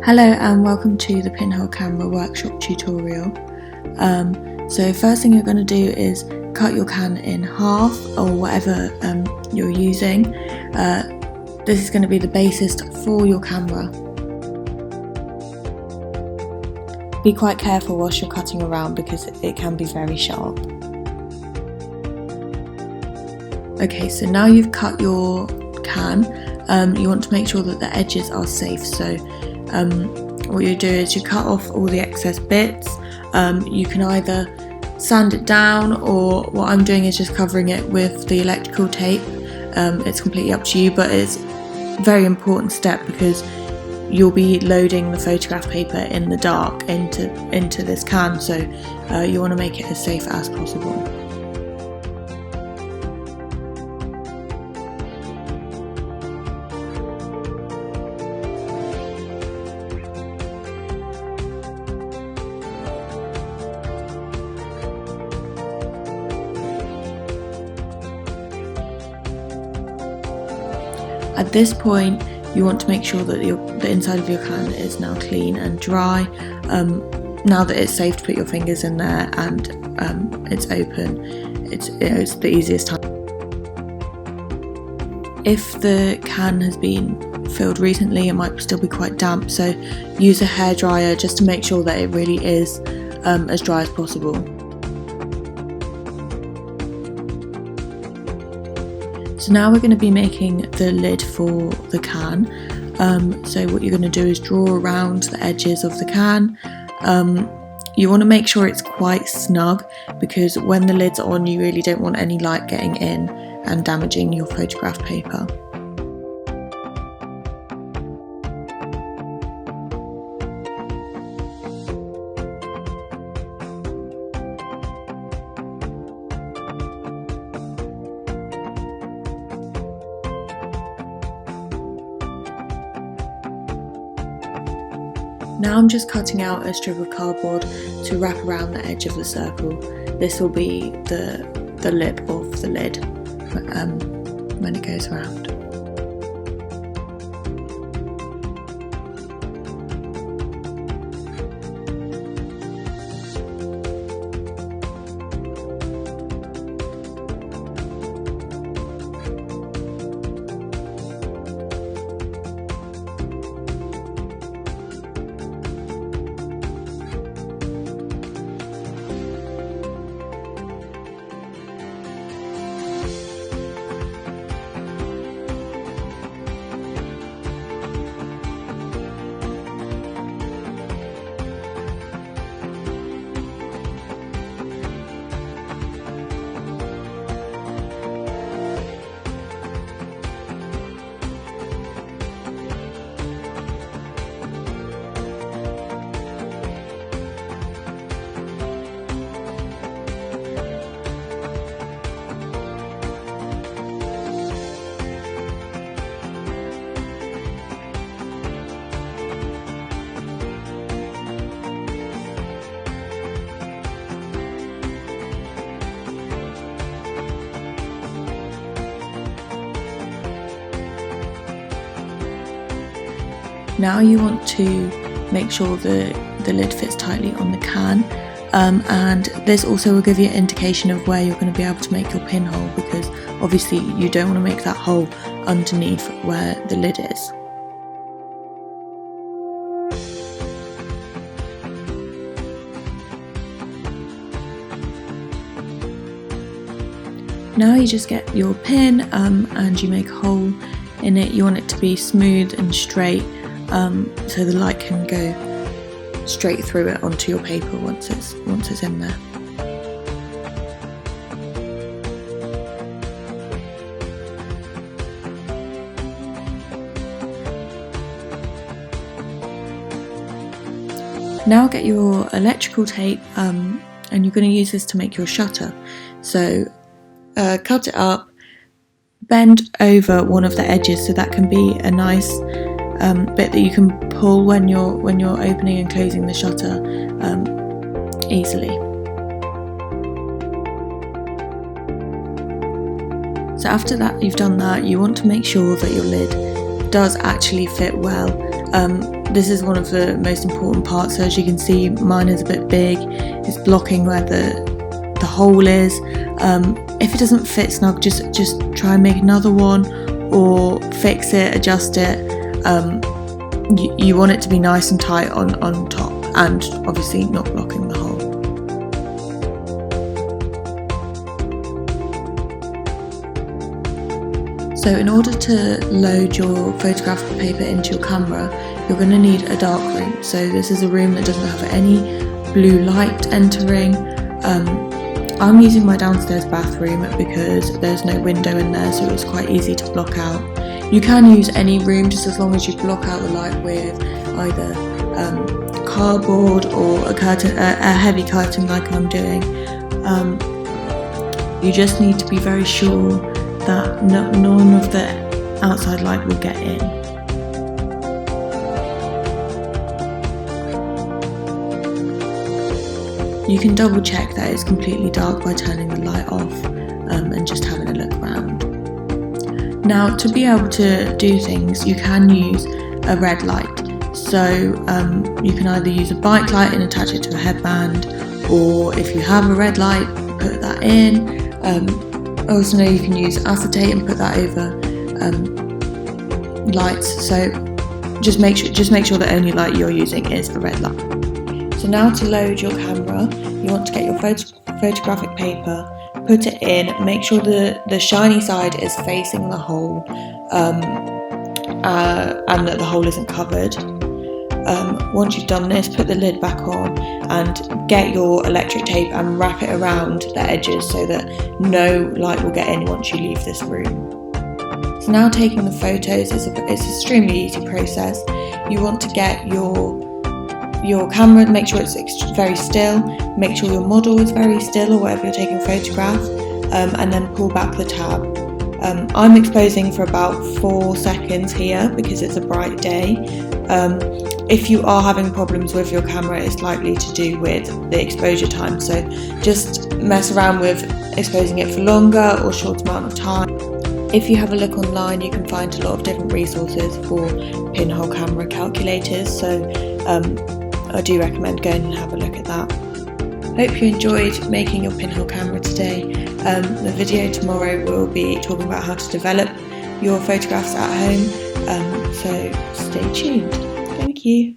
Hello and welcome to the Pinhole camera workshop tutorial. So first thing you're going to do is cut your can in half or whatever you're using. This is going to be the basis for your camera. Be quite careful whilst you're cutting around because it can be very sharp. Okay, so now you've cut your can, you want to make sure that the edges are safe. So what you do is you cut off all the excess bits. You can either sand it down, or what I'm doing is just covering it with the electrical tape. It's completely up to you, but it's a very important step because you'll be loading the photograph paper in the dark into this can, so you want to make it as safe as possible. At this point, you want to make sure that the inside of your can is now clean and dry. Now that it's safe to put your fingers in there and it's open, it's the easiest time. If the can has been filled recently, it might still be quite damp, so use a hairdryer just to make sure that it really is as dry as possible. So now we're going to be making the lid for the can. So what you're going to do is draw around the edges of the can. You want to make sure it's quite snug because when the lid's on, you really don't want any light getting in and damaging your photograph paper. Now I'm just cutting out a strip of cardboard to wrap around the edge of the circle. This will be the lip of the lid when it goes around. Now you want to make sure the lid fits tightly on the can, and this also will give you an indication of where you're going to be able to make your pinhole, because obviously you don't want to make that hole underneath where the lid is. Now you just get your pin and you make a hole in it. You want it to be smooth and straight, so the light can go straight through it onto your paper once it's in there. Now get your electrical tape and you're going to use this to make your shutter. So cut it up, bend over one of the edges so that can be a nice bit that you can pull when you're opening and closing the shutter easily. So after that, you've done that, you want to make sure that your lid does actually fit well. this is one of the most important parts. So as you can see, mine is a bit big. It's blocking where the hole is. If it doesn't fit snug, just try and make another one, or fix it, adjust it. You want it to be nice and tight on top, and obviously not blocking the hole. So in order to load your photographic paper into your camera, you're going to need a dark room. So this is a room that doesn't have any blue light entering. I'm using my downstairs bathroom because there's no window in there, so it's quite easy to block out. You can use any room, just as long as you block out the light with either cardboard or a heavy curtain like I'm doing. You just need to be very sure that none of the outside light will get in. You can double check that it's completely dark by turning the light off and just having a look around. Now, to be able to do things, you can use a red light. So you can either use a bike light and attach it to a headband, or if you have a red light, put that in. I also know you can use acetate and put that over lights. So just make sure the only light you're using is a red light. So now to load your camera, you want to get your photographic paper, put it in, make sure the shiny side is facing the hole, and that the hole isn't covered. Once you've done this, put the lid back on and get your electric tape and wrap it around the edges so that no light will get in once you leave this room. So now taking the photos is an extremely easy process. You want to get your camera, make sure it's very still, make sure your model is very still or whatever you're taking a photograph, and then pull back the tab. I'm exposing for about 4 seconds here because it's a bright day. If you are having problems with your camera, it's likely to do with the exposure time, so just mess around with exposing it for longer or short amount of time. If you have a look online, you can find a lot of different resources for pinhole camera calculators, so I do recommend going and have a look at that. Hope you enjoyed making your pinhole camera today. The video tomorrow will be talking about how to develop your photographs at home, so stay tuned. Thank you.